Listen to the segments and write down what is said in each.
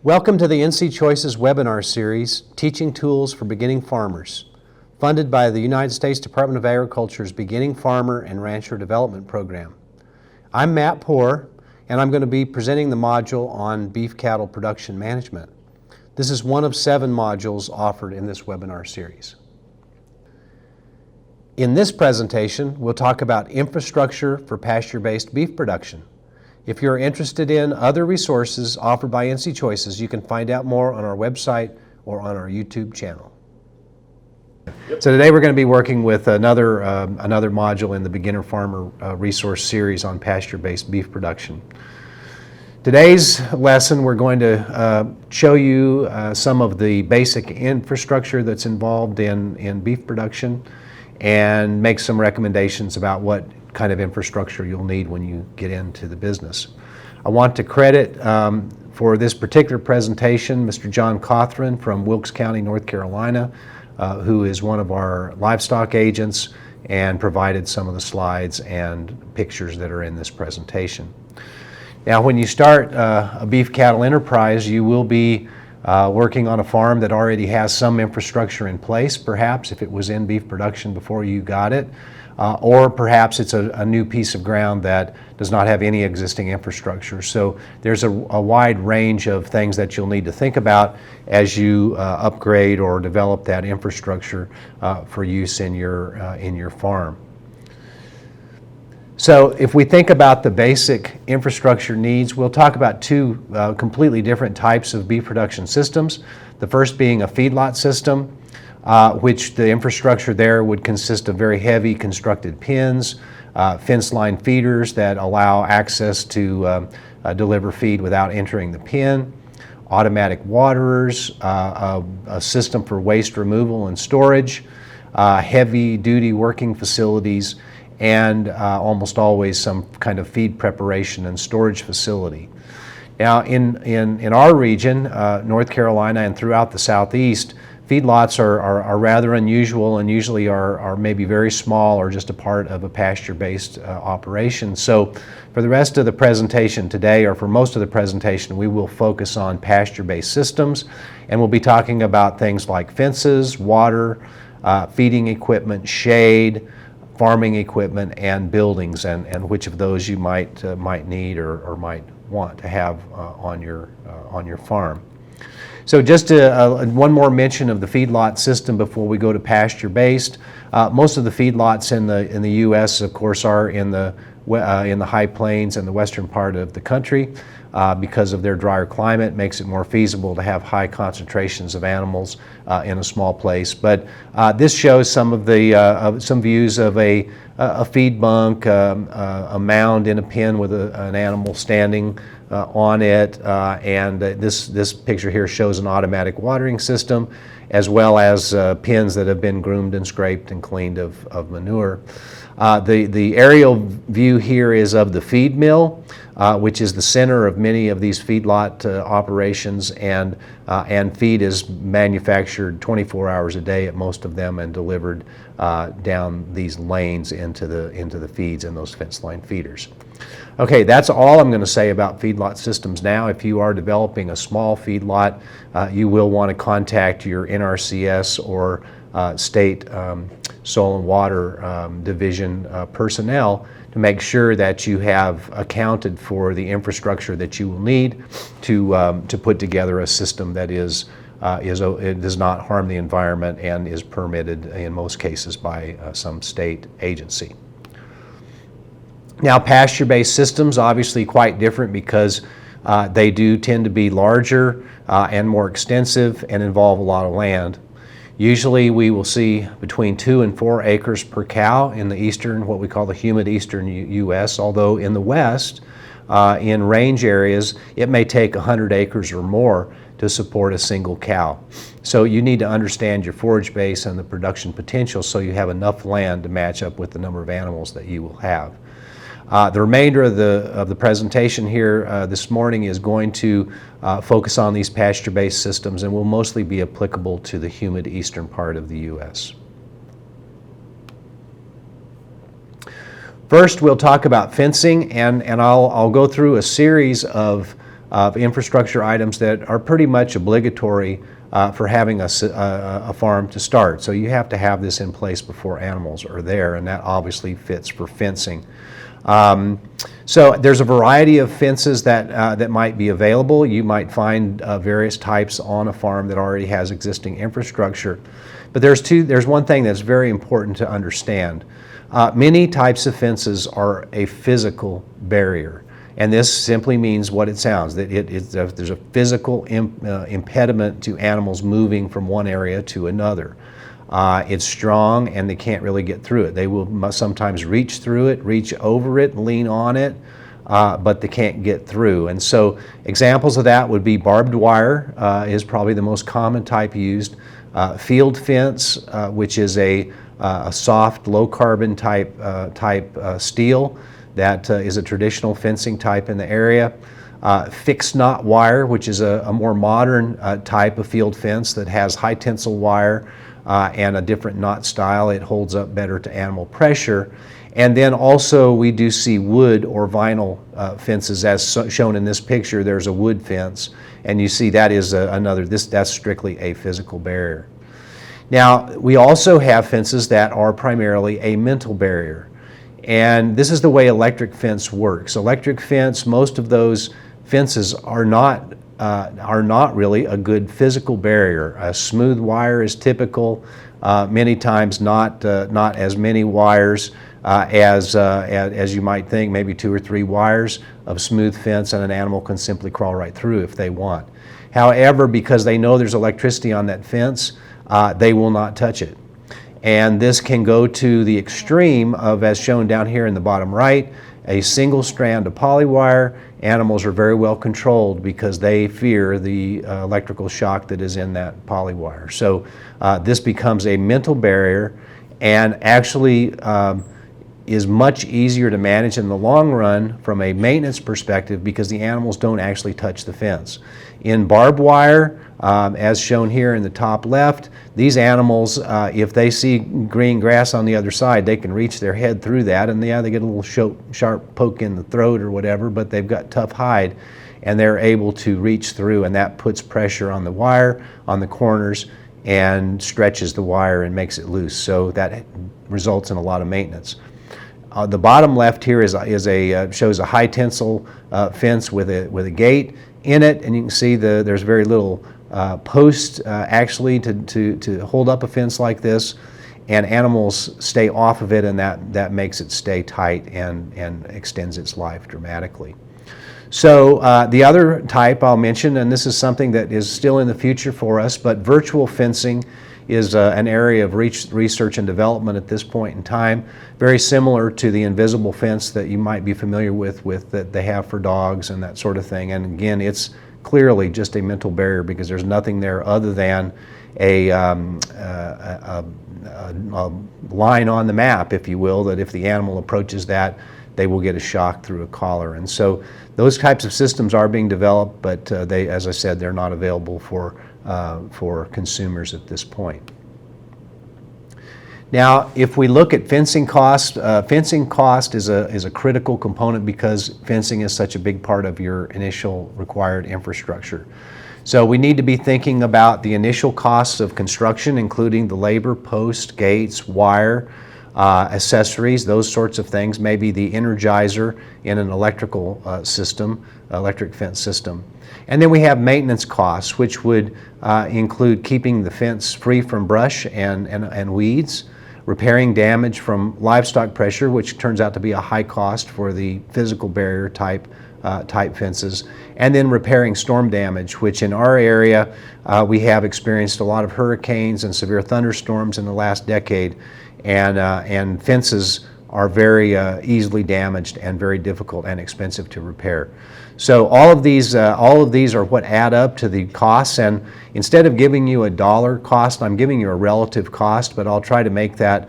Welcome to the NC Choices webinar series, Teaching Tools for Beginning Farmers, funded by the United States Department of Agriculture's Beginning Farmer and Rancher Development Program. I'm Matt Poore, and I'm going to be presenting the module on beef cattle production management. This is one of 7 modules offered in this webinar series. In this presentation, we'll talk about infrastructure for pasture-based beef production. If you're interested in other resources offered by NC Choices, you can find out more on our website or on our YouTube channel. So today we're going to be working with another module in the Beginner Farmer resource series on pasture-based beef production. Today's lesson, we're going to show you some of the basic infrastructure that's involved in beef production and make some recommendations about what kind of infrastructure you'll need when you get into the business. I want to credit for this particular presentation Mr. John Cothran from Wilkes County, North Carolina, who is one of our livestock agents and provided some of the slides and pictures that are in this presentation. Now, when you start a beef cattle enterprise, you will be working on a farm that already has some infrastructure in place, perhaps if it was in beef production before you got it, or perhaps it's a new piece of ground that does not have any existing infrastructure. So there's a wide range of things that you'll need to think about as you upgrade or develop that infrastructure for use in your farm. So if we think about the basic infrastructure needs, we'll talk about 2 completely different types of beef production systems. The first being a feedlot system, which the infrastructure there would consist of very heavy constructed pens, fence line feeders that allow access to deliver feed without entering the pen, automatic waterers, a system for waste removal and storage, heavy duty working facilities, and almost always some kind of feed preparation and storage facility. Now in our region, North Carolina and throughout the Southeast, feedlots are rather unusual and usually are maybe very small or just a part of a pasture-based operation. So for the rest of the presentation today, or for most of the presentation, we will focus on pasture-based systems, and we'll be talking about things like fences, water, feeding equipment, shade, farming equipment, and buildings, and which of those you might need or might want to have on your farm. So just one more mention of the feedlot system before we go to pasture-based. Most of the feedlots in the U.S., of course, are in the high plains and the western part of the country. Because of their drier climate, makes it more feasible to have high concentrations of animals in a small place. But this shows some of the some views of a feed bunk, a mound in a pen with an animal standing on it, and this picture here shows an automatic watering system, as well as pens that have been groomed and scraped and cleaned of manure. The aerial view here is of the feed mill, which is the center of many of these feedlot operations, and feed is manufactured 24 hours a day at most of them and delivered down these lanes into the feeds and those fence line feeders. Okay, that's all I'm going to say about feedlot systems now. If you are developing a small feedlot, you will want to contact your NRCS or state soil and water division personnel to make sure that you have accounted for the infrastructure that you will need to put together a system that it does not harm the environment and is permitted in most cases by some state agency. Now, pasture-based systems obviously quite different because they do tend to be larger and more extensive and involve a lot of land. Usually we will see between 2 and 4 acres per cow in the eastern, what we call the humid eastern U.S., although in the west, in range areas, it may take 100 acres or more to support a single cow. So you need to understand your forage base and the production potential so you have enough land to match up with the number of animals that you will have. The remainder of the presentation here this morning is going to focus on these pasture-based systems and will mostly be applicable to the humid eastern part of the U.S. First, we'll talk about fencing, and I'll go through a series of of infrastructure items that are pretty much obligatory for having a farm to start. So you have to have this in place before animals are there, and that obviously fits for fencing. So there's a variety of fences that might be available. You might find various types on a farm that already has existing infrastructure. But there's one thing that's very important to understand. Many types of fences are a physical barrier. And this simply means what it sounds, that there's a physical impediment to animals moving from one area to another. It's strong and they can't really get through it. They will sometimes reach through it, reach over it, lean on it, but they can't get through. And so examples of that would be barbed wire is probably the most common type used. Field fence, which is a soft, low-carbon type steel. That is a traditional fencing type in the area. Fixed knot wire, which is a more modern type of field fence that has high tensile wire and a different knot style. It holds up better to animal pressure. And then also we do see wood or vinyl fences, as shown in this picture. There's a wood fence, and you see that is that's strictly a physical barrier. Now, we also have fences that are primarily a mental barrier. And this is the way electric fence works. Electric fence, most of those fences are not really a good physical barrier. A smooth wire is typical. Many times not as many wires as you might think. Maybe 2 or 3 wires of smooth fence, and an animal can simply crawl right through if they want. However, because they know there's electricity on that fence, they will not touch it. And this can go to the extreme of, as shown down here in the bottom right, a single strand of polywire. Animals are very well controlled because they fear the electrical shock that is in that polywire. So this becomes a mental barrier, and actually is much easier to manage in the long run from a maintenance perspective because the animals don't actually touch the fence. In barbed wire, as shown here in the top left, these animals, if they see green grass on the other side, they can reach their head through that, and they get a little sharp poke in the throat or whatever, but they've got tough hide, and they're able to reach through, and that puts pressure on the wire, on the corners, and stretches the wire and makes it loose. So that results in a lot of maintenance. The bottom left here shows a high tensile fence with a gate in it, and you can see there's very little post actually to hold up a fence like this, and animals stay off of it, and that makes it stay tight and extends its life dramatically. So the other type I'll mention, and this is something that is still in the future for us, but virtual fencing is an area of research and development at this point in time, very similar to the invisible fence that you might be familiar with that they have for dogs and that sort of thing. And again, it's clearly just a mental barrier because there's nothing there other than a line on the map, if you will, that if the animal approaches that, they will get a shock through a collar. And so those types of systems are being developed, but they, as I said, they're not available for consumers at this point. Now, if we look at fencing cost is a critical component because fencing is such a big part of your initial required infrastructure. So we need to be thinking about the initial costs of construction, including the labor, post, gates, wire, accessories, those sorts of things, maybe the energizer in an electrical electric fence system. And then we have maintenance costs, which would include keeping the fence free from brush and weeds, repairing damage from livestock pressure, which turns out to be a high cost for the physical barrier type fences, and then repairing storm damage, which in our area we have experienced a lot of hurricanes and severe thunderstorms in the last decade, and fences are very easily damaged and very difficult and expensive to repair. So all of these are what add up to the costs, and instead of giving you a dollar cost, I'm giving you a relative cost, but I'll try to make that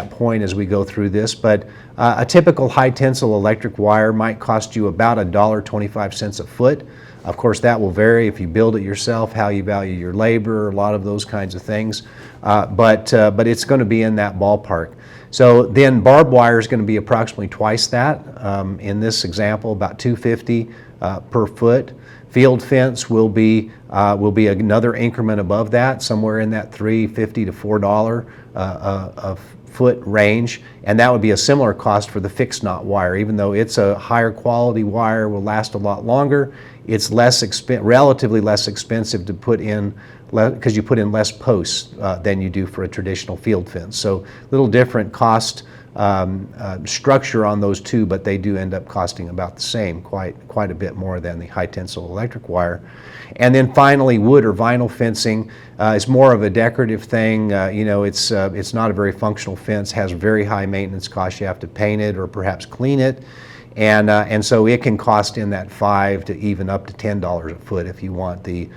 point as we go through this. But a typical high tensile electric wire might cost you about $1.25 a foot. Of course, that will vary if you build it yourself, how you value your labor, a lot of those kinds of things. But it's going to be in that ballpark. So then barbed wire is going to be approximately twice that. In this example, about $2.50 per foot. Field fence will be another increment above that, somewhere in that $3.50 to $4 a foot range, and that would be a similar cost for the fixed knot wire. Even though it's a higher quality wire, will last a lot longer, it's relatively less expensive to put in because you put in less posts than you do for a traditional field fence. So little different cost structure on those two, but they do end up costing about the same, quite a bit more than the high tensile electric wire. And then finally, wood or vinyl fencing is more of a decorative thing. It's not a very functional fence, has very high maintenance costs. You have to paint it or perhaps clean it. And so it can cost in that $5 to even up to $10 a foot if you want the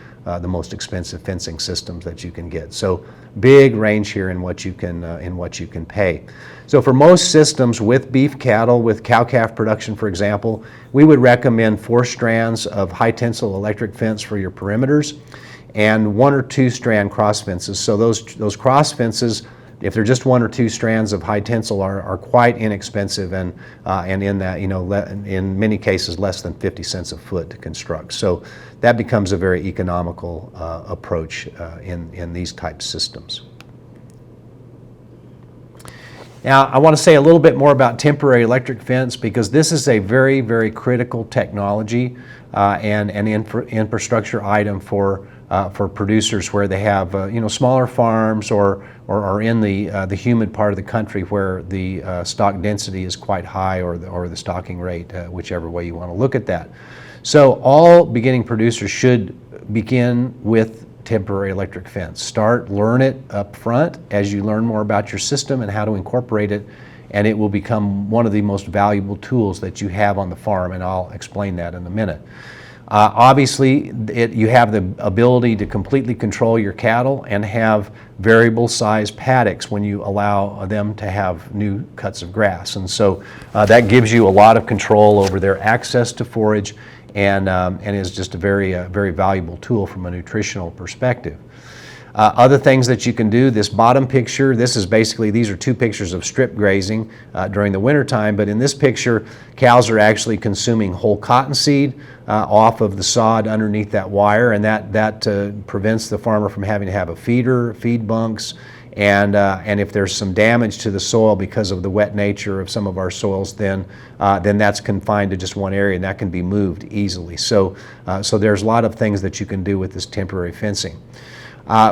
most expensive fencing systems that you can get. So big range here in what you can pay. So for most systems with beef cattle, with cow-calf production, for example, we would recommend 4 strands of high tensile electric fence for your perimeters and 1 or 2 strand cross fences. So those cross fences, if they're just 1 or 2 strands of high tensile, are quite inexpensive and in that, in many cases less than 50 cents a foot to construct. So that becomes a very economical approach in these type systems. Now, I want to say a little bit more about temporary electric fence because this is a very, very critical technology and an infrastructure item for producers where they have smaller farms or are in the humid part of the country where the stock density is quite high or the stocking rate, whichever way you want to look at that. So all beginning producers should begin with temporary electric fence. Learn it up front as you learn more about your system and how to incorporate it, and it will become one of the most valuable tools that you have on the farm, and I'll explain that in a minute. Obviously, you have the ability to completely control your cattle and have variable size paddocks when you allow them to have new cuts of grass. And so that gives you a lot of control over their access to forage and is just a very valuable tool from a nutritional perspective. Other things that you can do, this bottom picture, these are 2 pictures of strip grazing during the wintertime, but in this picture, cows are actually consuming whole cottonseed off of the sod underneath that wire, and that prevents the farmer from having to have a feeder, feed bunks, and if there's some damage to the soil because of the wet nature of some of our soils, then that's confined to just one area, and that can be moved easily. So there's a lot of things that you can do with this temporary fencing.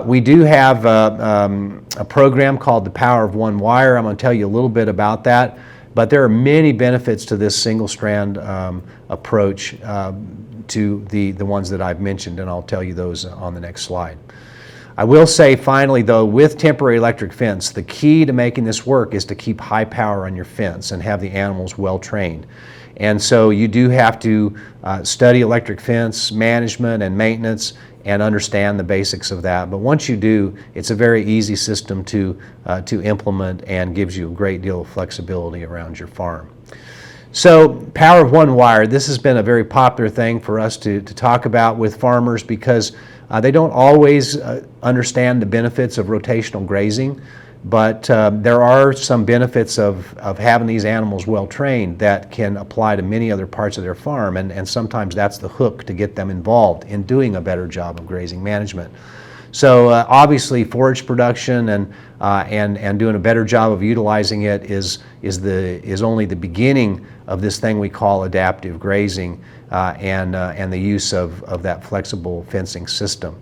We do have a program called the Power of One Wire. I'm going to tell you a little bit about that, but there are many benefits to this single strand approach to the ones that I've mentioned, and I'll tell you those on the next slide. I will say finally though, with temporary electric fence, the key to making this work is to keep high power on your fence and have the animals well trained. And so you do have to study electric fence management and maintenance and understand the basics of that. But once you do, it's a very easy system to implement and gives you a great deal of flexibility around your farm. So Power of One Wire, this has been a very popular thing for us to talk about with farmers because they don't always understand the benefits of rotational grazing, but there are some benefits of having these animals well trained that can apply to many other parts of their farm, and sometimes that's the hook to get them involved in doing a better job of grazing management. So obviously forage production and doing a better job of utilizing it is only the beginning of this thing we call adaptive grazing and the use of that flexible fencing system.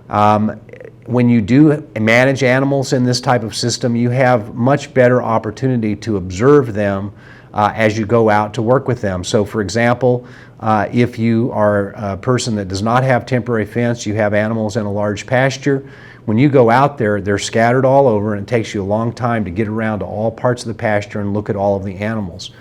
When you do manage animals in this type of system, you have much better opportunity to observe them as you go out to work with them. So for example, if you are a person that does not have temporary fence, you have animals in a large pasture, when you go out there, they're scattered all over, and it takes you a long time to get around to all parts of the pasture and look at all of the animals.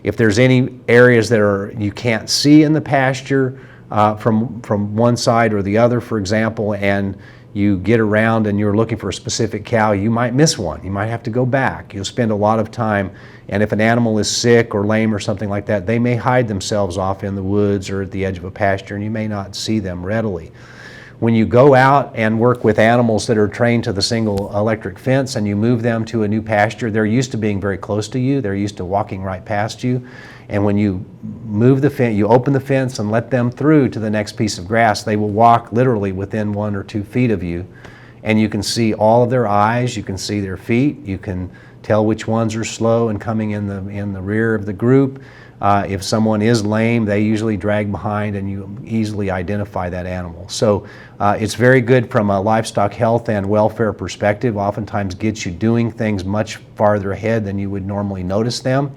If there's any areas that you can't see in the pasture from one side or the other, for example, and you get around and you're looking for a specific cow, you might miss one. You might have to go back. You'll spend a lot of time, and if an animal is sick or lame or something like that, they may hide themselves off in the woods or at the edge of a pasture, and you may not see them readily. When you go out and work with animals that are trained to the single electric fence and you move them to a new pasture, they're used to being very close to you. They're used to walking right past you. And when you move the fence, you open the fence and let them through to the next piece of grass, they will walk literally within 1 or 2 feet of you. And you can see all of their eyes, you can see their feet, you can tell which ones are slow and coming in the rear of the group. If someone is lame, they usually drag behind and you easily identify that animal. So it's very good from a livestock health and welfare perspective. Oftentimes gets you doing things much farther ahead than you would normally notice them.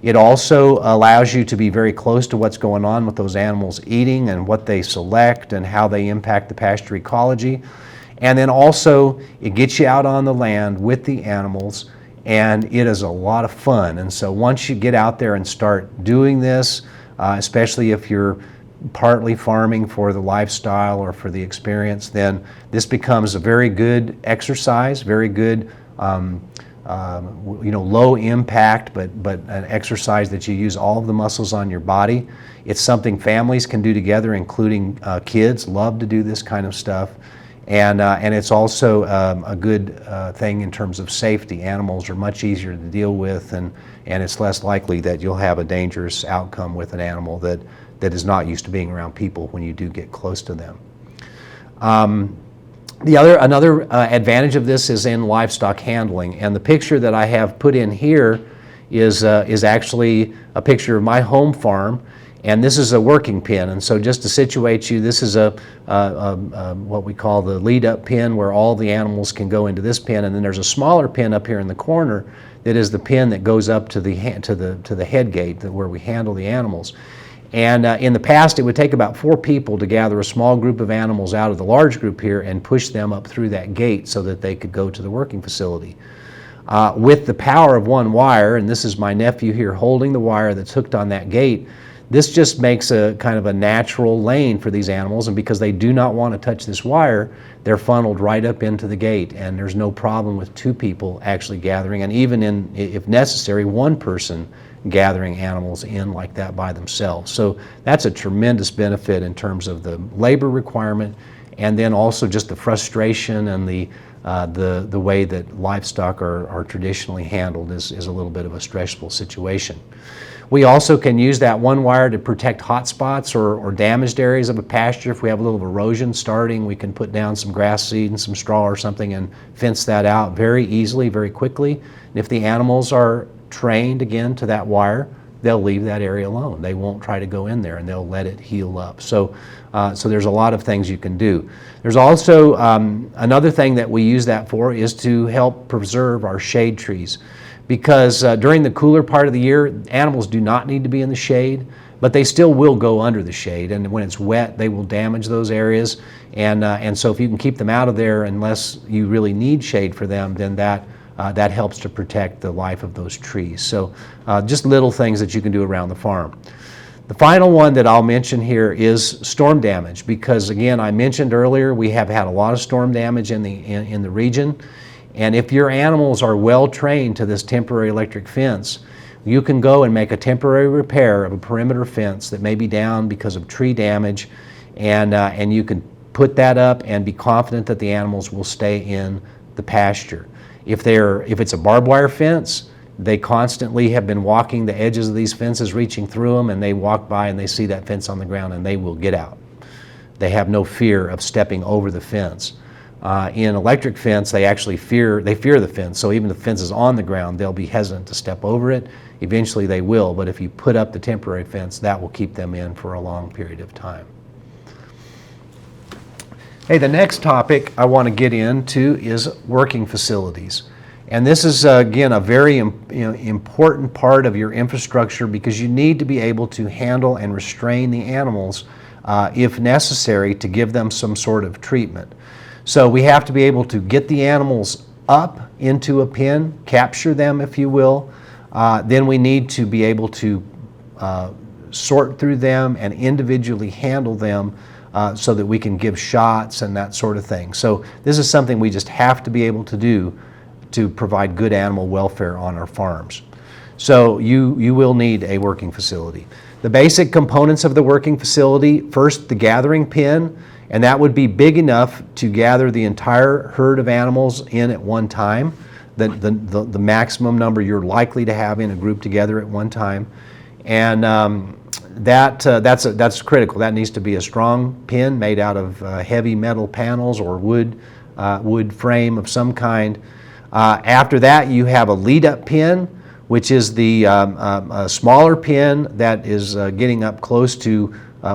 It also allows you to be very close to what's going on with those animals eating and what they select and how they impact the pasture ecology. And then also it gets you out on the land with the animals, and it is a lot of fun. And so once you get out there and start doing this, especially if you're partly farming for the lifestyle or for the experience, then this becomes a very good exercise, very good low impact, but an exercise that you use all of the muscles on your body. It's something families can do together, including kids love to do this kind of stuff. And it's also a good thing in terms of safety. Animals are much easier to deal with, and it's less likely that you'll have a dangerous outcome with an animal that is not used to being around people when you do get close to them. Another advantage of this is in livestock handling, and the picture that I have put in here is actually a picture of my home farm, and this is a working pen. And so just to situate you, this is what we call the lead-up pen, where all the animals can go into this pen, and then there's a smaller pen up here in the corner that is the pen that goes up to the head gate where we handle the animals. And in the past, it would take about 4 people to gather a small group of animals out of the large group here and push them up through that gate so that they could go to the working facility. With the power of one wire, and this is my nephew here holding the wire that's hooked on that gate, this just makes a kind of a natural lane for these animals, and because they do not want to touch this wire, they're funneled right up into the gate, and there's no problem with 2 people actually gathering, and even if necessary, 1 person gathering animals in like that by themselves. So that's a tremendous benefit in terms of the labor requirement, and then also just the frustration and the way that livestock are traditionally handled is a little bit of a stressful situation. We also can use that one wire to protect hot spots or damaged areas of a pasture. If we have a little erosion starting, we can put down some grass seed and some straw or something and fence that out very easily, very quickly. And if the animals are trained again to that wire, they'll leave that area alone. They won't try to go in there, and they'll let it heal up. So there's a lot of things you can do. There's also another thing that we use that for is to help preserve our shade trees. Because during the cooler part of the year, animals do not need to be in the shade, but they still will go under the shade. And when it's wet, they will damage those areas. And so if you can keep them out of there unless you really need shade for them, then that helps to protect the life of those trees. So just little things that you can do around the farm. The final one that I'll mention here is storm damage, because again, I mentioned earlier, we have had a lot of storm damage in the region. And if your animals are well trained to this temporary electric fence, you can go and make a temporary repair of a perimeter fence that may be down because of tree damage, and you can put that up and be confident that the animals will stay in the pasture. If it's a barbed wire fence, they constantly have been walking the edges of these fences, reaching through them, and they walk by and they see that fence on the ground and they will get out. They have no fear of stepping over the fence. In electric fence, they actually fear the fence, so even if the fence is on the ground, they'll be hesitant to step over it. Eventually they will, but if you put up the temporary fence, that will keep them in for a long period of time. Hey, the next topic I want to get into is working facilities. And this is, again, a very important part of your infrastructure, because you need to be able to handle and restrain the animals if necessary to give them some sort of treatment. So we have to be able to get the animals up into a pen, capture them, if you will. Then we need to be able to sort through them and individually handle them so that we can give shots and that sort of thing. So this is something we just have to be able to do to provide good animal welfare on our farms. So you will need a working facility. The basic components of the working facility: first, the gathering pen. And that would be big enough to gather the entire herd of animals in at one time, the maximum number you're likely to have in a group together at one time. And that's critical. That needs to be a strong pen made out of heavy metal panels or wood frame of some kind. After that, you have a lead-up pen, which is the smaller pen that is getting up close to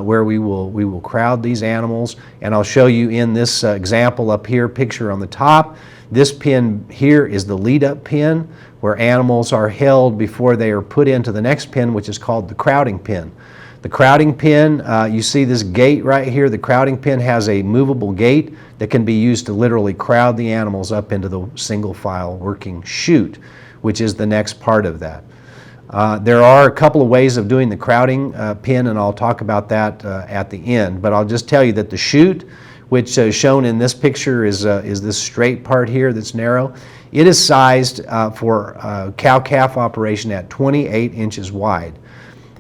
where we will crowd these animals. And I'll show you in this example up here, picture on the top. This pen here is the lead-up pen, where animals are held before they are put into the next pen, which is called the crowding pen. The crowding pen, you see this gate right here. The crowding pen has a movable gate that can be used to literally crowd the animals up into the single file working chute, which is the next part of that. There are a couple of ways of doing the crowding pen, and I'll talk about that at the end. But I'll just tell you that the chute, which shown in this picture is this straight part here that's narrow. It is sized for cow-calf operation at 28 inches wide.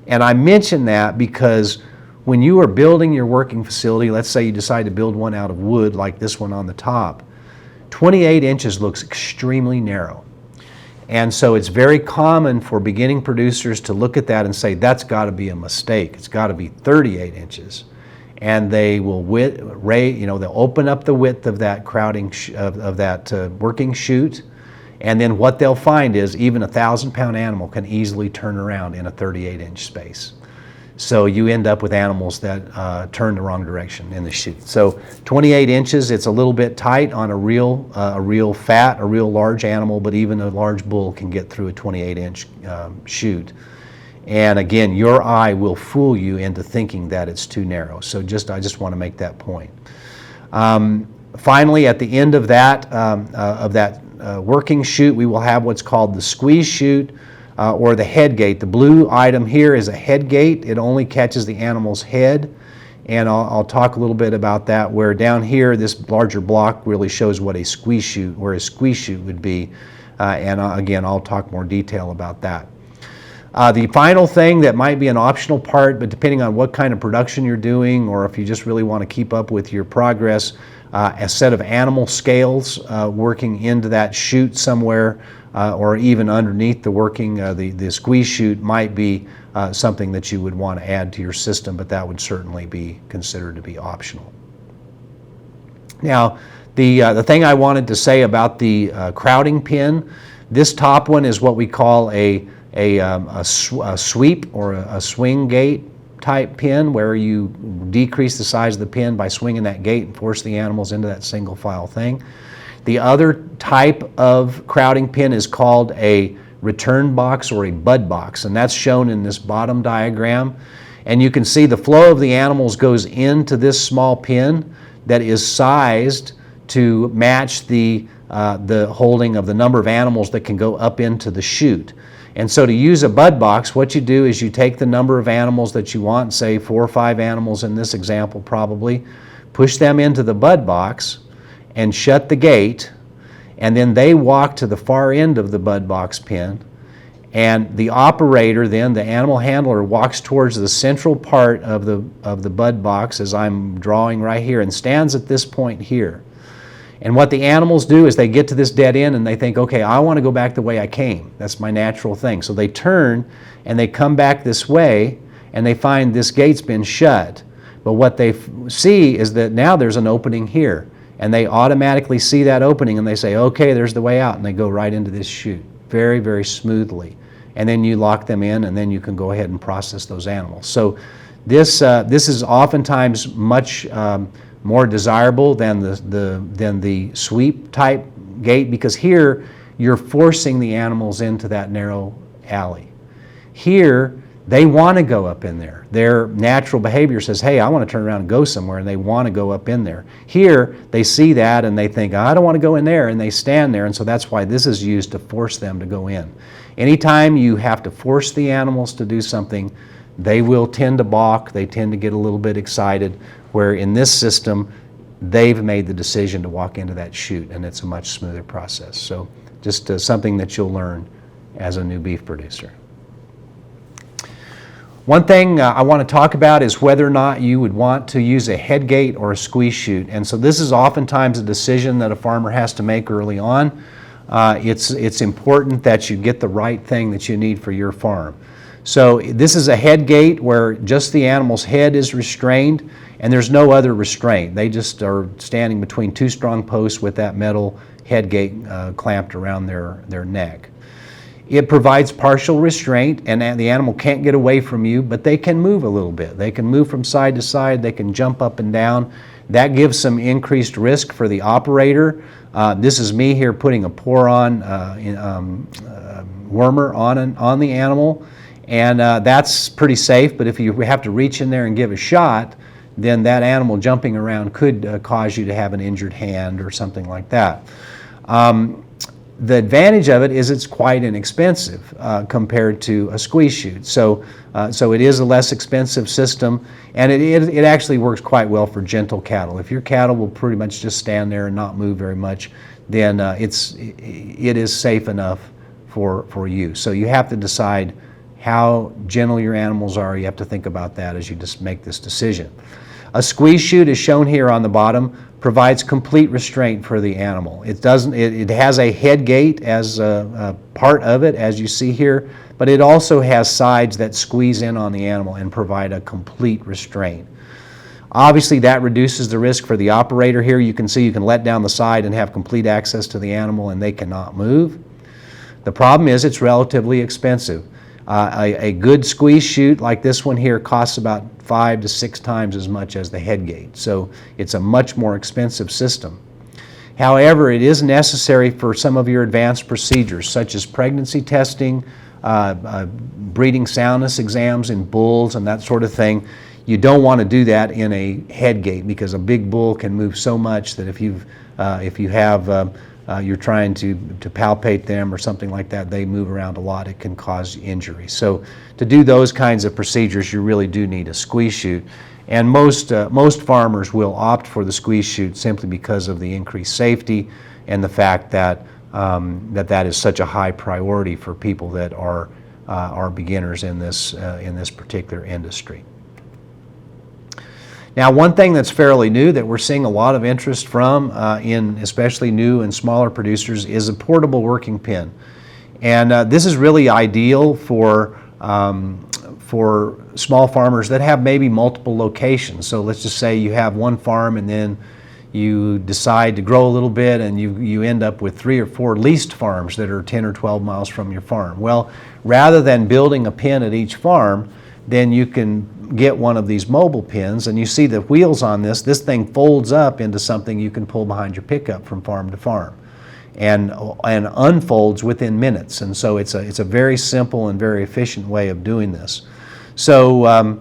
And I mention that because when you are building your working facility, let's say you decide to build one out of wood like this one on the top, 28 inches looks extremely narrow. And so it's very common for beginning producers to look at that and say, that's got to be a mistake. It's got to be 38 inches. And they will they'll open up the width of that crowding of that working chute, and then what they'll find is even a 1,000-pound animal can easily turn around in a 38-inch space. So you end up with animals that turn the wrong direction in the chute. So 28 inches, it's a little bit tight on a real large animal, but even a large bull can get through a 28-inch chute. And again, your eye will fool you into thinking that it's too narrow. So I just want to make that point. Finally, at the end of that working chute, we will have what's called the squeeze chute or the head gate. The blue item here is a head gate. It only catches the animal's head. And I'll talk a little bit about that, where down here, this larger block really shows what a squeeze chute, where a squeeze chute would be. And again, I'll talk more detail about that. The final thing that might be an optional part, but depending on what kind of production you're doing, or if you just really want to keep up with your progress, a set of animal scales working into that chute somewhere, or even underneath the working, the squeeze chute might be something that you would want to add to your system, but that would certainly be considered to be optional. Now, the thing I wanted to say about the crowding pen, this top one is what we call a sweep or a swing gate type pen, where you decrease the size of the pen by swinging that gate and force the animals into that single file thing. The other type of crowding pen is called a return box or a bud box, and that's shown in this bottom diagram. And you can see the flow of the animals goes into this small pen that is sized to match the holding of the number of animals that can go up into the chute. And so to use a bud box, what you do is you take the number of animals that you want, say 4 or 5 animals in this example probably, push them into the bud box and shut the gate, and then they walk to the far end of the bud box pen, and the operator then, the animal handler, walks towards the central part of the bud box, as I'm drawing right here, and stands at this point here. And what the animals do is they get to this dead end and they think, okay, I want to go back the way I came. That's my natural thing. So they turn and they come back this way and they find this gate's been shut. But what they see is that now there's an opening here. And they automatically see that opening and they say, okay, there's the way out. And they go right into this chute very, very smoothly. And then you lock them in and then you can go ahead and process those animals. So this is oftentimes much more desirable than the sweep type gate, because here you're forcing the animals into that narrow alley. Here they want to go up in there. Their natural behavior says, hey, I want to turn around and go somewhere, and they want to go up in there. Here they see that and they think, I don't want to go in there, and they stand there, and so that's why this is used to force them to go in. Anytime you have to force the animals to do something, they will tend to balk, they tend to get a little bit excited, where in this system, they've made the decision to walk into that chute, and it's a much smoother process. So just something that you'll learn as a new beef producer. One thing I want to talk about is whether or not you would want to use a head gate or a squeeze chute. And so this is oftentimes a decision that a farmer has to make early on. It's important that you get the right thing that you need for your farm. So this is a head gate where just the animal's head is restrained and there's no other restraint. They just are standing between two strong posts with that metal head gate clamped around their neck. It provides partial restraint, and the animal can't get away from you, but they can move a little bit. They can move from side to side, they can jump up and down. That gives some increased risk for the operator. This is me here putting a pour-on wormer on the animal, and that's pretty safe, but if you have to reach in there and give a shot, then that animal jumping around could cause you to have an injured hand or something like that. The advantage of it is it's quite inexpensive compared to a squeeze chute. So it is a less expensive system, and it actually works quite well for gentle cattle. If your cattle will pretty much just stand there and not move very much, then it is safe enough for you. So you have to decide how gentle your animals are. You have to think about that as you just make this decision. A squeeze chute is shown here on the bottom, provides complete restraint for the animal. It has a head gate as a part of it, as you see here, but it also has sides that squeeze in on the animal and provide a complete restraint. Obviously that reduces the risk for the operator here. You can see you can let down the side and have complete access to the animal and they cannot move. The problem is it's relatively expensive. A good squeeze chute like this one here costs about 5 to 6 times as much as the head gate. So it's a much more expensive system. However, it is necessary for some of your advanced procedures such as pregnancy testing, breeding soundness exams in bulls and that sort of thing. You don't want to do that in a head gate because a big bull can move so much that if you're trying to palpate them or something like that, they move around a lot, it can cause injury. So to do those kinds of procedures, you really do need a squeeze chute. And most farmers will opt for the squeeze chute simply because of the increased safety and the fact that that is such a high priority for people that are beginners in this particular industry. Now, one thing that's fairly new that we're seeing a lot of interest from in especially new and smaller producers is a portable working pen. And this is really ideal for small farmers that have maybe multiple locations. So let's just say you have one farm and then you decide to grow a little bit and you end up with 3 or 4 leased farms that are 10 or 12 miles from your farm. Well, rather than building a pen at each farm, then you can get one of these mobile pens, and you see the wheels on this thing folds up into something you can pull behind your pickup from farm to farm and unfolds within minutes. And so it's a very simple and very efficient way of doing this. So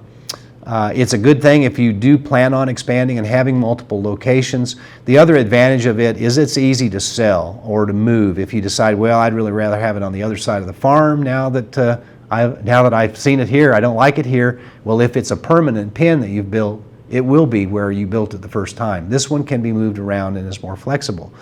it's a good thing if you do plan on expanding and having multiple locations. The other advantage of it is it's easy to sell or to move. If you decide, well, I'd really rather have it on the other side of the farm now that I've seen it here, I don't like it here. Well, if it's a permanent pen that you've built, it will be where you built it the first time. This one can be moved around and is more flexible.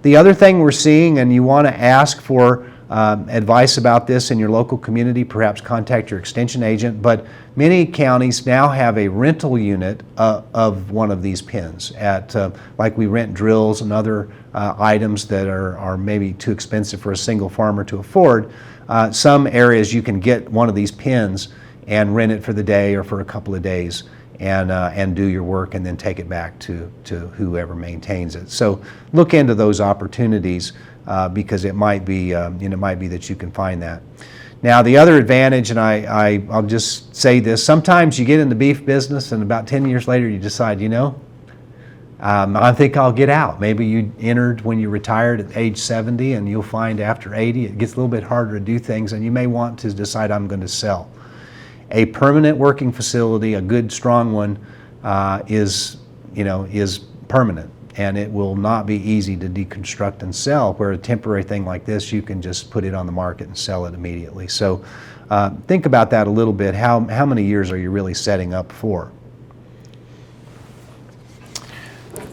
The other thing we're seeing, and you want to ask for advice about this in your local community, perhaps contact your extension agent, but many counties now have a rental unit of one of these pens like we rent drills and other items that are maybe too expensive for a single farmer to afford. Some areas you can get one of these pens and rent it for the day or for a couple of days and do your work and then take it back to whoever maintains it. So look into those opportunities because it might be that you can find that. Now the other advantage, and I'll just say this, sometimes you get in the beef business and about 10 years later you decide, I think I'll get out. Maybe you entered when you retired at age 70 and you'll find after 80 it gets a little bit harder to do things and you may want to decide I'm going to sell. A permanent working facility, a good strong one, is permanent and it will not be easy to deconstruct and sell, where a temporary thing like this you can just put it on the market and sell it immediately. So think about that a little bit. How many years are you really setting up for?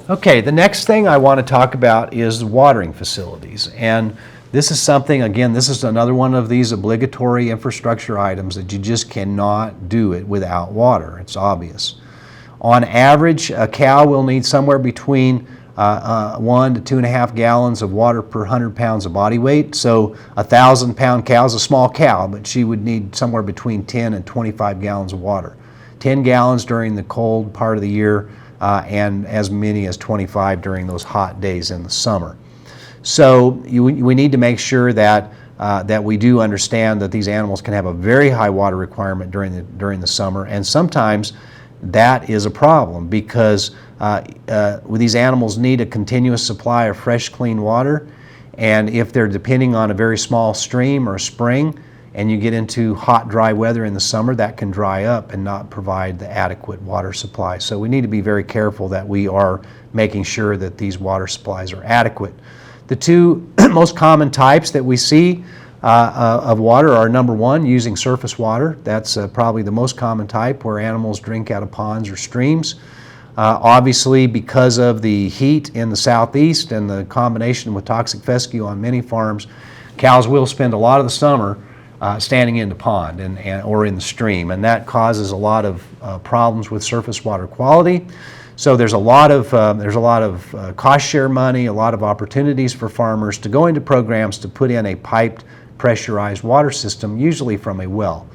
Okay, the next thing I want to talk about is watering facilities. And This is something, again, this is another one of these obligatory infrastructure items that you just cannot do it without water. It's obvious. On average, a cow will need somewhere between 1 to 2.5 gallons of water per 100 pounds of body weight. So a 1,000-pound cow is a small cow, but she would need somewhere between 10 and 25 gallons of water. 10 gallons during the cold part of the year and as many as 25 during those hot days in the summer. So we need to make sure that we do understand that these animals can have a very high water requirement during the summer, and sometimes that is a problem because these animals need a continuous supply of fresh, clean water, and if they're depending on a very small stream or spring, and you get into hot, dry weather in the summer, that can dry up and not provide the adequate water supply. So we need to be very careful that we are making sure that these water supplies are adequate. The two most common types that we see of water are, number one, using surface water. That's probably the most common type, where animals drink out of ponds or streams. Obviously, because of the heat in the southeast and the combination with toxic fescue on many farms, cows will spend a lot of the summer standing in the pond or in the stream, and that causes a lot of problems with surface water quality. So there's a lot of cost share money, a lot of opportunities for farmers to go into programs to put in a piped, pressurized water system, usually from a well.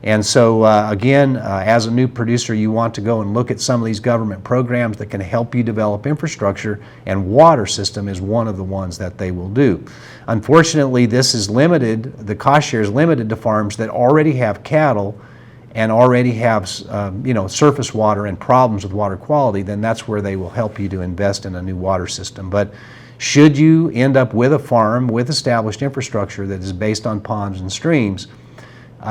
And so again, as a new producer, you want to go and look at some of these government programs that can help you develop infrastructure, and water system is one of the ones that they will do. Unfortunately, this is limited, the cost share is limited to farms that already have cattle and already have surface water and problems with water quality. Then that's where they will help you to invest in a new water system. But should you end up with a farm with established infrastructure that is based on ponds and streams,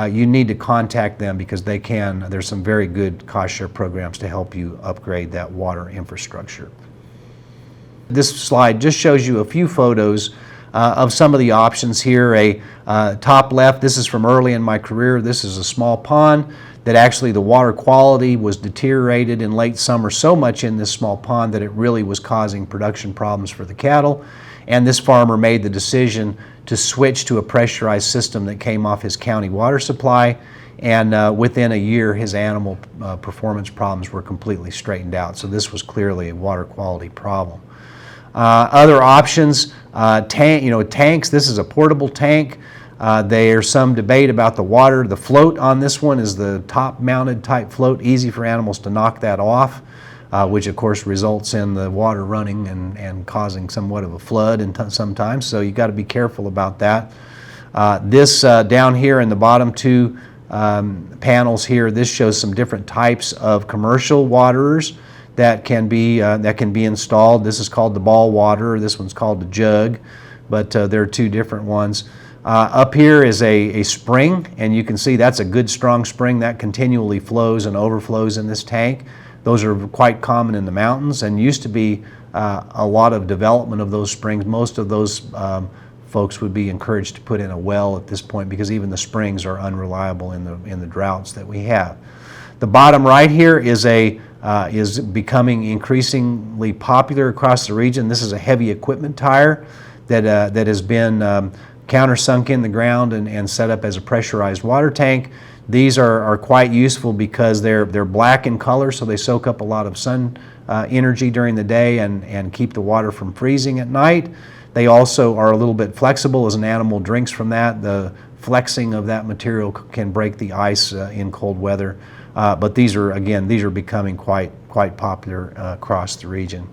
you need to contact them because there's some very good cost share programs to help you upgrade that water infrastructure. This slide just shows you a few photos of some of the options here. Top left, this is from early in my career. This is a small pond that actually the water quality was deteriorated in late summer so much in this small pond that it really was causing production problems for the cattle. And this farmer made the decision to switch to a pressurized system that came off his county water supply, and within a year his animal performance problems were completely straightened out. So this was clearly a water quality problem. Other options, tanks. This is a portable tank. There's some debate about the water. The float on this one is the top mounted type float, easy for animals to knock that off, which of course results in the water running and causing somewhat of a flood sometimes, so you've got to be careful about that. This down here in the bottom two panels here, this shows some different types of commercial waterers that can be installed. This is called the ball water. This one's called the jug, but there are two different ones. Up here is a spring, and you can see that's a good strong spring that continually flows and overflows in this tank. Those are quite common in the mountains, and used to be a lot of development of those springs. Most of those folks would be encouraged to put in a well at this point because even the springs are unreliable in the droughts that we have. The bottom right here is becoming increasingly popular across the region. This is a heavy equipment tire that has been countersunk in the ground and set up as a pressurized water tank. These are quite useful because they're black in color, so they soak up a lot of sun energy during the day and keep the water from freezing at night. They also are a little bit flexible. As an animal drinks from that, the flexing of that material can break the ice in cold weather. But these are becoming quite popular across the region.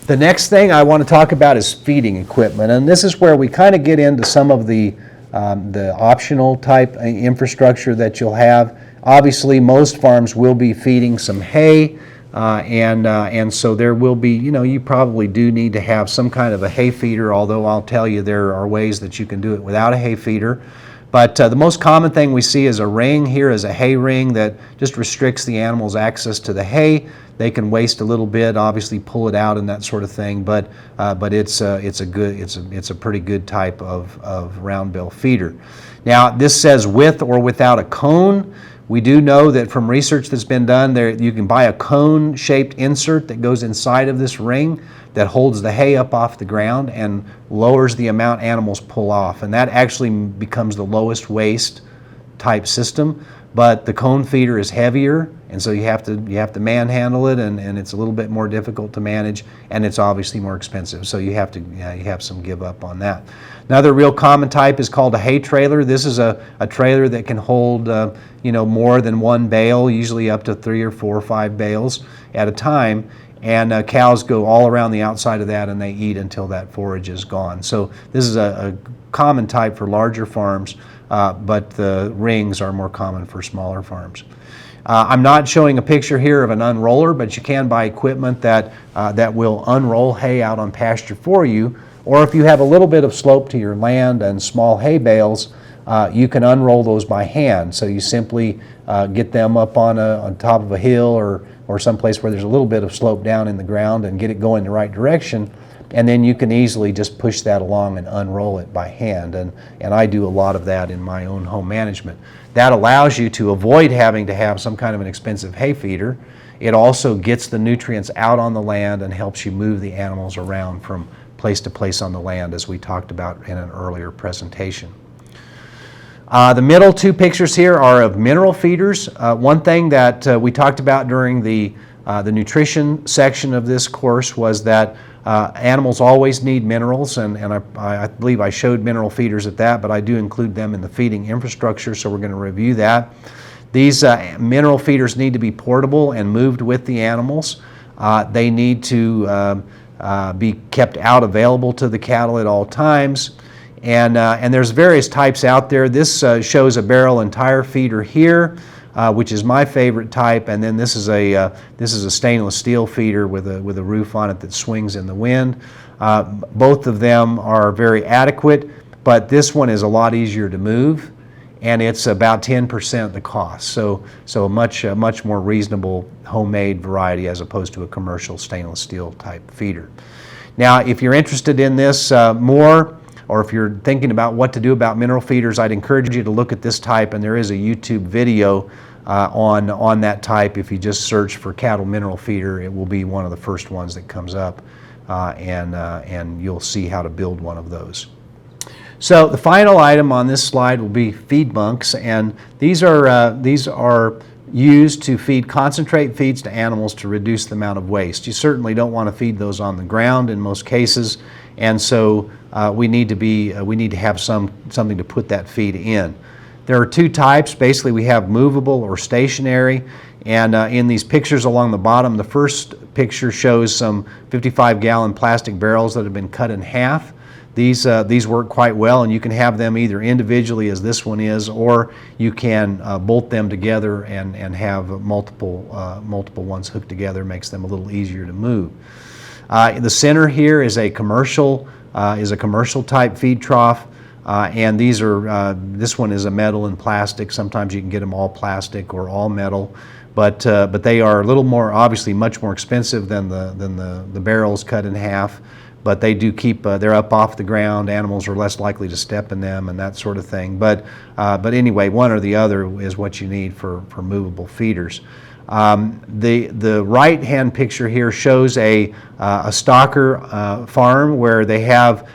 The next thing I want to talk about is feeding equipment, and this is where we kind of get into some of the optional type infrastructure that you'll have. Obviously, most farms will be feeding some hay, and so there will be, you probably do need to have some kind of a hay feeder, although I'll tell you there are ways that you can do it without a hay feeder. But the most common thing we see is a ring. Here is a hay ring that just restricts the animal's access to the hay. They can waste a little bit, obviously pull it out and that sort of thing, but it's a pretty good type of round bill feeder. Now this says with or without a cone. We do know that from research that's been done, you can buy a cone-shaped insert that goes inside of this ring that holds the hay up off the ground and lowers the amount animals pull off. And that actually becomes the lowest waste type system. But the cone feeder is heavier, and so you have to manhandle it, and it's a little bit more difficult to manage, and it's obviously more expensive. So you have some give up on that. Another real common type is called a hay trailer. This is a trailer that can hold more than one bale, usually up to 3 or 4 or 5 bales at a time. And cows go all around the outside of that, and they eat until that forage is gone. So this is a common type for larger farms, but the rings are more common for smaller farms. I'm not showing a picture here of an unroller, but you can buy equipment that will unroll hay out on pasture for you. Or if you have a little bit of slope to your land and small hay bales, you can unroll those by hand. So you simply get them up on top of a hill or someplace where there's a little bit of slope down in the ground and get it going the right direction. And then you can easily just push that along and unroll it by hand. And I do a lot of that in my own home management. That allows you to avoid having to have some kind of an expensive hay feeder. It also gets the nutrients out on the land and helps you move the animals around from place to place on the land, as we talked about in an earlier presentation. The middle 2 pictures here are of mineral feeders. One thing that we talked about during the nutrition section of this course was that animals always need minerals, and I believe I showed mineral feeders at that, but I do include them in the feeding infrastructure, so we're going to review that. These mineral feeders need to be portable and moved with the animals. They need to be kept out available to the cattle at all times. And there's various types out there. This shows a barrel and tire feeder here, which is my favorite type, and then this is a stainless steel feeder with a roof on it that swings in the wind. Both of them are very adequate, but this one is a lot easier to move, and it's about 10% the cost. So a much more reasonable homemade variety as opposed to a commercial stainless steel type feeder. Now, if you're interested in this more, or if you're thinking about what to do about mineral feeders, I'd encourage you to look at this type, and there is a YouTube video on that type. If you just search for cattle mineral feeder, it will be one of the first ones that comes up, and you'll see how to build one of those. So the final item on this slide will be feed bunks, and these are used to feed concentrate feeds to animals to reduce the amount of waste. You certainly don't want to feed those on the ground in most cases, and so we need to have something to put that feed in. There are 2 types. Basically, we have movable or stationary, and in these pictures along the bottom, the first picture shows some 55-gallon plastic barrels that have been cut in half. These work quite well, and you can have them either individually, as this one is, or you can bolt them together and have multiple ones hooked together. Makes them a little easier to move. In the center here is a commercial type feed trough, and this one is a metal and plastic. Sometimes you can get them all plastic or all metal, but they are a little more, obviously much more expensive than the barrels cut in half. But they do keep, they're up off the ground, animals are less likely to step in them and that sort of thing. But anyway, one or the other is what you need for movable feeders. The right-hand picture here shows a stocker farm where they have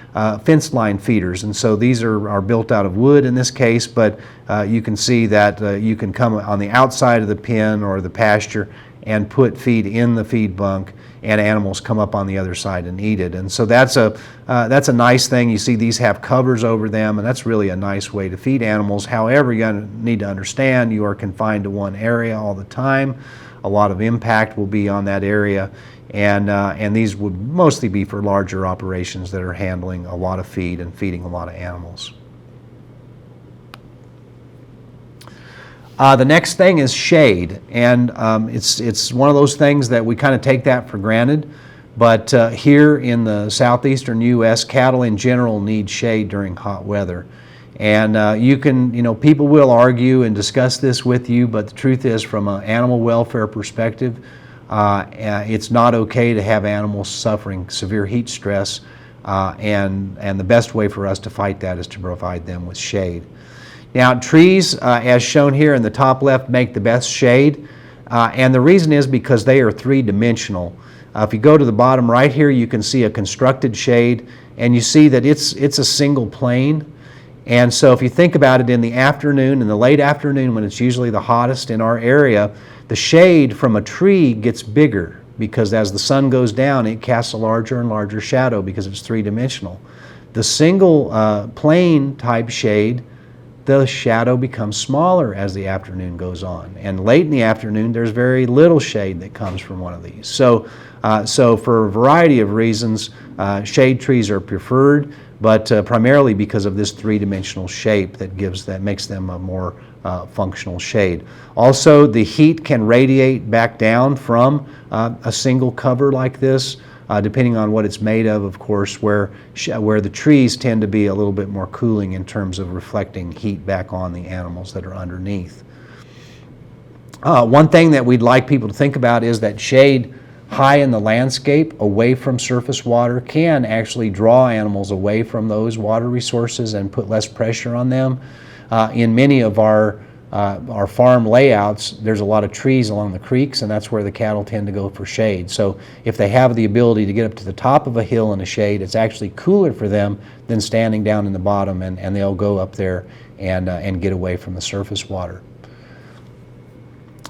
fence line feeders, and so these are built out of wood in this case, but you can see that you can come on the outside of the pen or the pasture and put feed in the feed bunk, and animals come up on the other side and eat it. And so that's a nice thing. You see these have covers over them, and that's really a nice way to feed animals. However, you need to understand you are confined to one area all the time. A lot of impact will be on that area, and these would mostly be for larger operations that are handling a lot of feed and feeding a lot of animals. The next thing is shade, and it's one of those things that we kind of take that for granted, but here in the southeastern U.S., cattle in general need shade during hot weather. And people will argue and discuss this with you, but the truth is, from an animal welfare perspective, it's not okay to have animals suffering severe heat stress, and the best way for us to fight that is to provide them with shade. Now, trees, as shown here in the top left, make the best shade, and the reason is because they are three-dimensional. If you go to the bottom right here, you can see a constructed shade, and you see that it's a single plane. And so if you think about it, in the afternoon, in the late afternoon when it's usually the hottest in our area, the shade from a tree gets bigger because as the sun goes down, it casts a larger and larger shadow because it's three-dimensional. The single plane type shade, the shadow becomes smaller as the afternoon goes on. And late in the afternoon, there's very little shade that comes from one of these. So for a variety of reasons, shade trees are preferred, but primarily because of this three-dimensional shape that makes them a more functional shade. Also, the heat can radiate back down from a single cover like this, depending on what it's made of course, where the trees tend to be a little bit more cooling in terms of reflecting heat back on the animals that are underneath. One thing that we'd like people to think about is that shade high in the landscape, away from surface water, can actually draw animals away from those water resources and put less pressure on them. In many of our farm layouts, there's a lot of trees along the creeks, and that's where the cattle tend to go for shade. So if they have the ability to get up to the top of a hill in the shade, it's actually cooler for them than standing down in the bottom, and they'll go up there and get away from the surface water.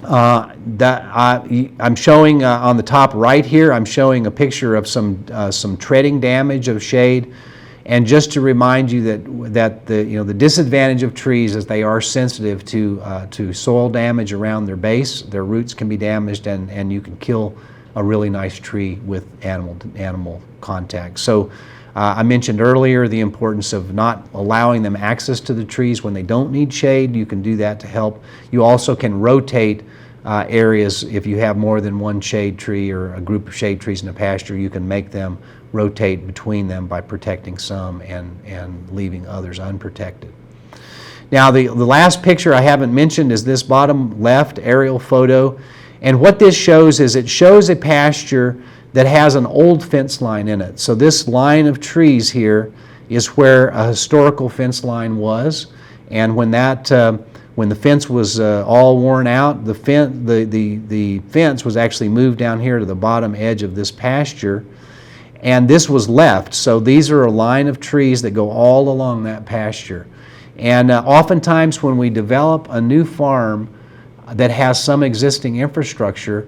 I'm showing on the top right here, I'm showing a picture of some treading damage of shade. And just to remind you that the disadvantage of trees is they are sensitive to soil damage around their base. Their roots can be damaged, and you can kill a really nice tree with animal contact. So I mentioned earlier the importance of not allowing them access to the trees when they don't need shade. You can do that to help. You also can rotate areas. If you have more than one shade tree or a group of shade trees in a pasture, you can make them rotate between them by protecting some and leaving others unprotected. Now the last picture I haven't mentioned is this bottom left aerial photo, and what this shows is it shows a pasture that has an old fence line in it. So this line of trees here is where a historical fence line was, and when the fence was all worn out, the fence was actually moved down here to the bottom edge of this pasture, and this was left. So these are a line of trees that go all along that pasture. And oftentimes when we develop a new farm that has some existing infrastructure,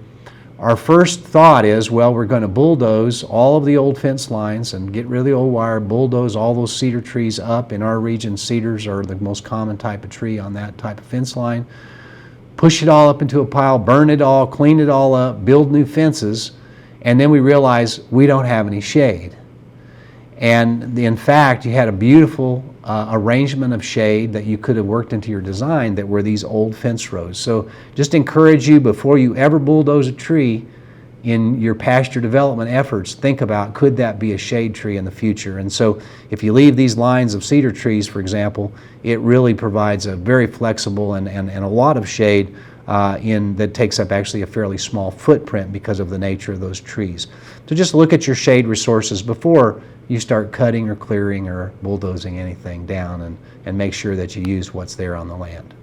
our first thought is, well, we're going to bulldoze all of the old fence lines and get rid of the old wire, bulldoze all those cedar trees up. In our region, cedars are the most common type of tree on that type of fence line. Push it all up into a pile, burn it all, clean it all up, build new fences, and then we realize we don't have any shade. And in fact, you had a beautiful arrangement of shade that you could have worked into your design that were these old fence rows. So just encourage you, before you ever bulldoze a tree in your pasture development efforts, think about, could that be a shade tree in the future? And so if you leave these lines of cedar trees, for example, it really provides a very flexible and a lot of shade that takes up actually a fairly small footprint because of the nature of those trees. So just look at your shade resources before you start cutting or clearing or bulldozing anything down, and make sure that you use what's there on the land.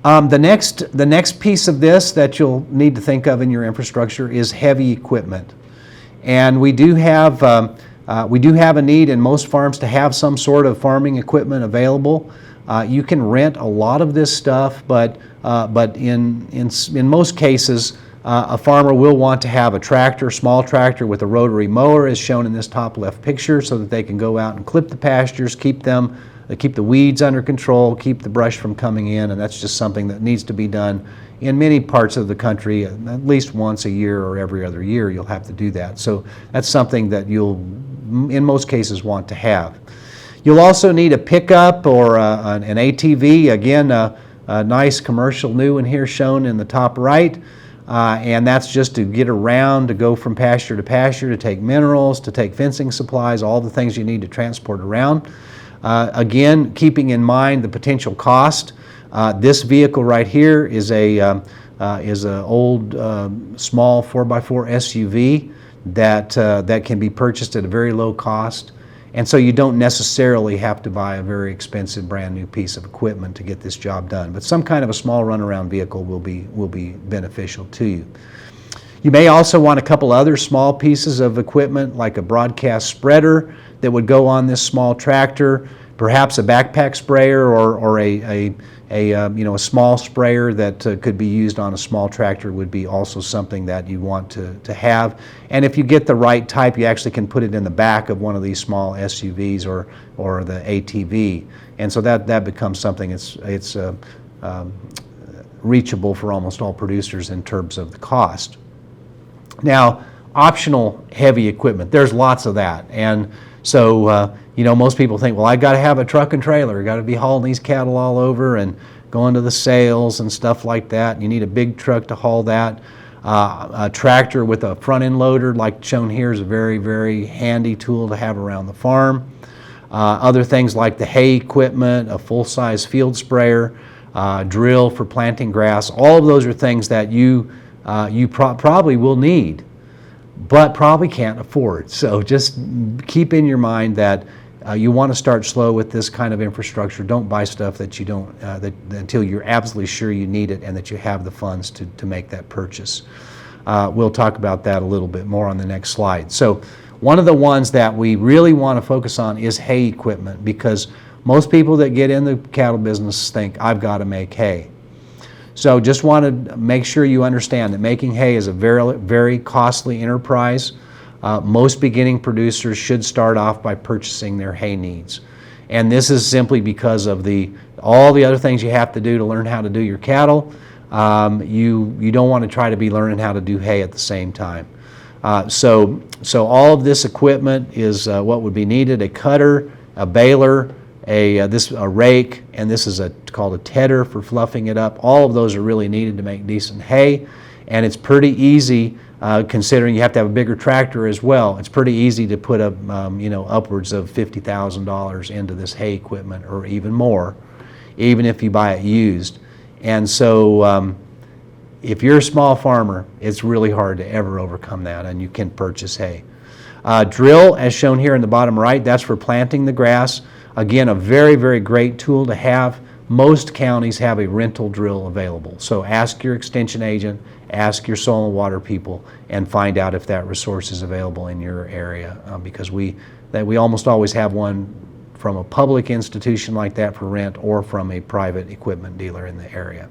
The next piece of this that you'll need to think of in your infrastructure is heavy equipment. And we do have a need in most farms to have some sort of farming equipment available. You can rent a lot of this stuff, but in most cases, a farmer will want to have a tractor, small tractor with a rotary mower, as shown in this top left picture, so that they can go out and clip the pastures, keep the weeds under control, keep the brush from coming in, and that's just something that needs to be done in many parts of the country. At least once a year or every other year you'll have to do that. So that's something that you'll, in most cases, want to have. You'll also need a pickup or an ATV. Again, a nice commercial new one here shown in the top right. And that's just to get around, to go from pasture to pasture, to take minerals, to take fencing supplies, all the things you need to transport around. Again, keeping in mind the potential cost. This vehicle right here is a old small 4x4 SUV that can be purchased at a very low cost. And so you don't necessarily have to buy a very expensive brand new piece of equipment to get this job done. But some kind of a small runaround vehicle will be beneficial to you. You may also want a couple other small pieces of equipment like a broadcast spreader that would go on this small tractor, perhaps a backpack sprayer or a small sprayer that could be used on a small tractor would be also something that you want to have. And if you get the right type, you actually can put it in the back of one of these small SUVs or the ATV. And so that becomes something it's reachable for almost all producers in terms of the cost. Now, optional heavy equipment, there's lots of that. And so, most people think, well, I got to have a truck and trailer. I got to be hauling these cattle all over and going to the sales and stuff like that. You need a big truck to haul that. A tractor with a front end loader, like shown here, is a very, very handy tool to have around the farm. Other things like the hay equipment, a full-size field sprayer, drill for planting grass. All of those are things that you probably will need, but probably can't afford. So just keep in your mind that you want to start slow with this kind of infrastructure. Don't buy stuff that you don't until you're absolutely sure you need it and that you have the funds to make that purchase. We'll talk about that a little bit more on the next slide. So one of the ones that we really want to focus on is hay equipment, because most people that get in the cattle business think, I've got to make hay. So just want to make sure you understand that making hay is a very, very costly enterprise. Most beginning producers should start off by purchasing their hay needs. And this is simply because of all the other things you have to do to learn how to do your cattle. You don't want to try to be learning how to do hay at the same time. So all of this equipment is what would be needed: a cutter, a baler, a rake, and this is called a tedder for fluffing it up. All of those are really needed to make decent hay, and it's pretty easy considering you have to have a bigger tractor as well. It's pretty easy to put up upwards of $50,000 into this hay equipment, or even more, even if you buy it used. And so if you're a small farmer, it's really hard to ever overcome that, and you can purchase hay. Drill, as shown here in the bottom right, that's for planting the grass. Again, a very, very great tool to have. Most counties have a rental drill available. So ask your extension agent, ask your soil and water people, and find out if that resource is available in your area, because we almost always have one from a public institution like that for rent, or from a private equipment dealer in the area.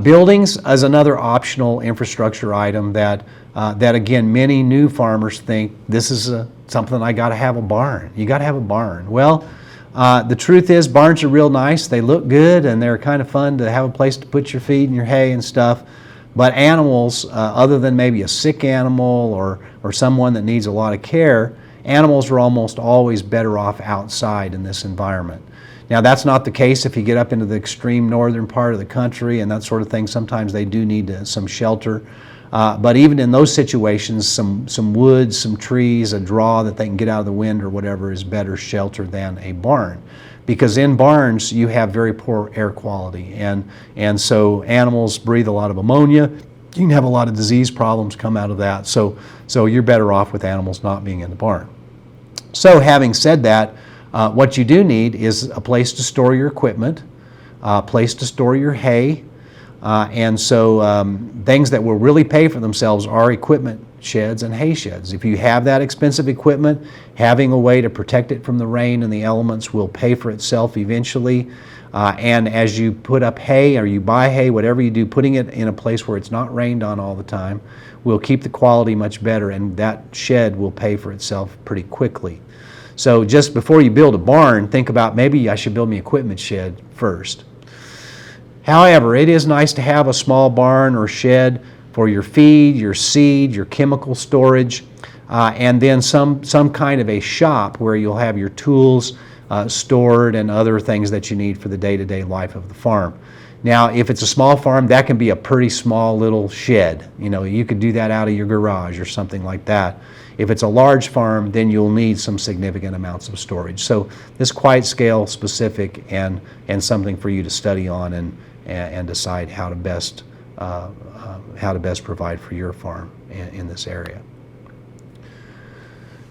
Buildings is another optional infrastructure item that again, many new farmers think this is something I got to have a barn. You got to have a barn. Well, the truth is barns are real nice. They look good and they're kind of fun to have a place to put your feed and your hay and stuff. But animals, other than maybe a sick animal or someone that needs a lot of care, animals are almost always better off outside in this environment. Now, that's not the case if you get up into the extreme northern part of the country and that sort of thing. Sometimes they do need some shelter. But even in those situations, some woods, some trees, a draw that they can get out of the wind or whatever is better shelter than a barn. Because in barns, you have very poor air quality. And so animals breathe a lot of ammonia. You can have a lot of disease problems come out of that. So you're better off with animals not being in the barn. So having said that, what you do need is a place to store your equipment, a place to store your hay, and so things that will really pay for themselves are equipment sheds and hay sheds. If you have that expensive equipment, having a way to protect it from the rain and the elements will pay for itself eventually. And as you put up hay or you buy hay, whatever you do, putting it in a place where it's not rained on all the time will keep the quality much better, and that shed will pay for itself pretty quickly. So just before you build a barn, think about maybe I should build me an equipment shed first. However, it is nice to have a small barn or shed for your feed, your seed, your chemical storage, and then some kind of a shop where you'll have your tools stored and other things that you need for the day-to-day life of the farm. Now, if it's a small farm, that can be a pretty small little shed. You could do that out of your garage or something like that. If it's a large farm, then you'll need some significant amounts of storage. So this is quite scale specific and something for you to study on and decide how to best provide for your farm in this area.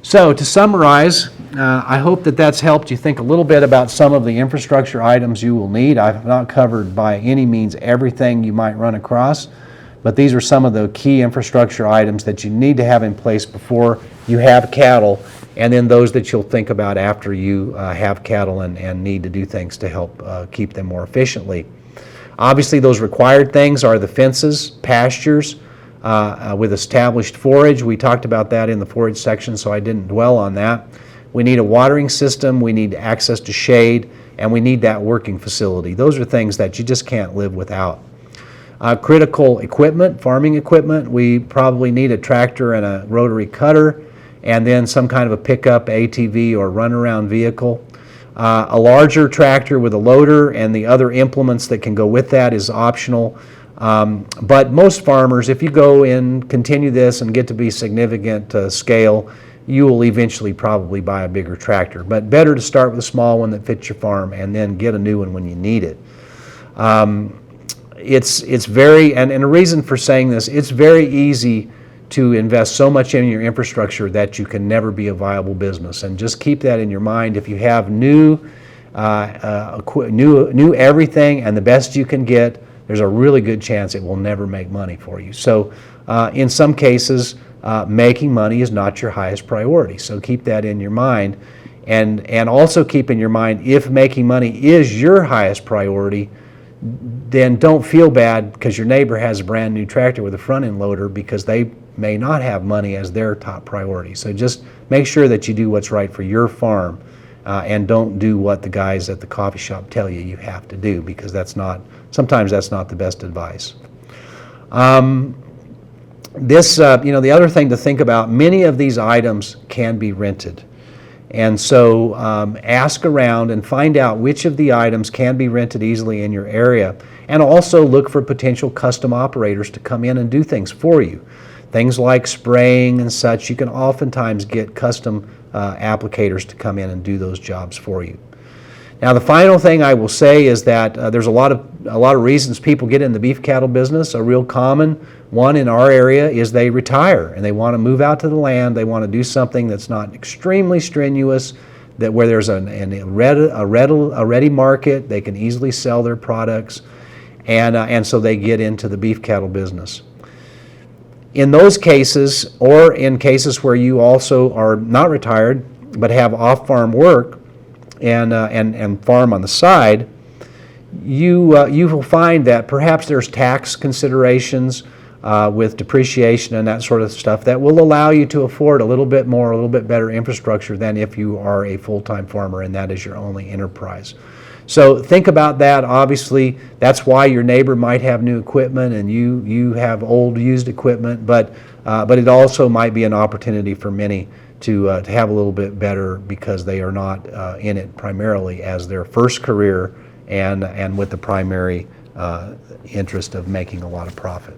So to summarize, I hope that that's helped you think a little bit about some of the infrastructure items you will need. I've not covered by any means everything you might run across, but these are some of the key infrastructure items that you need to have in place before you have cattle, and then those that you'll think about after you have cattle and need to do things to help keep them more efficiently. Obviously, those required things are the fences, pastures, with established forage. We talked about that in the forage section, so I didn't dwell on that. We need a watering system, we need access to shade, and we need that working facility. Those are things that you just can't live without. Critical equipment, farming equipment, we probably need a tractor and a rotary cutter, and then some kind of a pickup, ATV, or runaround vehicle. A larger tractor with a loader and the other implements that can go with that is optional. But most farmers, if you go and continue this and get to be significant scale, you will eventually probably buy a bigger tractor. But better to start with a small one that fits your farm and then get a new one when you need it. It's very, and a reason for saying this, it's very easy to invest so much in your infrastructure that you can never be a viable business. And just keep that in your mind. If you have new everything and the best you can get, there's a really good chance it will never make money for you. So in some cases, making money is not your highest priority. So keep that in your mind. And also keep in your mind, if making money is your highest priority, then don't feel bad because your neighbor has a brand new tractor with a front end loader, because they may not have money as their top priority. So just make sure that you do what's right for your farm, and don't do what the guys at the coffee shop tell you you have to do, because sometimes that's not the best advice. The other thing to think about, many of these items can be rented. And so ask around and find out which of the items can be rented easily in your area, and also look for potential custom operators to come in and do things for you. Things like spraying and such, you can oftentimes get custom applicators to come in and do those jobs for you. Now, the final thing I will say is that there's a lot of reasons people get in the beef cattle business. A real common one in our area is they retire and they want to move out to the land. They want to do something that's not extremely strenuous, that where there's a ready market, they can easily sell their products, and so they get into the beef cattle business. In those cases, or in cases where you also are not retired but have off-farm work and farm on the side, you will find that perhaps there's tax considerations with depreciation and that sort of stuff that will allow you to afford a little bit better infrastructure than if you are a full-time farmer and that is your only enterprise. So think about that. Obviously, that's why your neighbor might have new equipment and you have old used equipment, but it also might be an opportunity for many to have a little bit better, because they are not in it primarily as their first career and with the primary interest of making a lot of profit.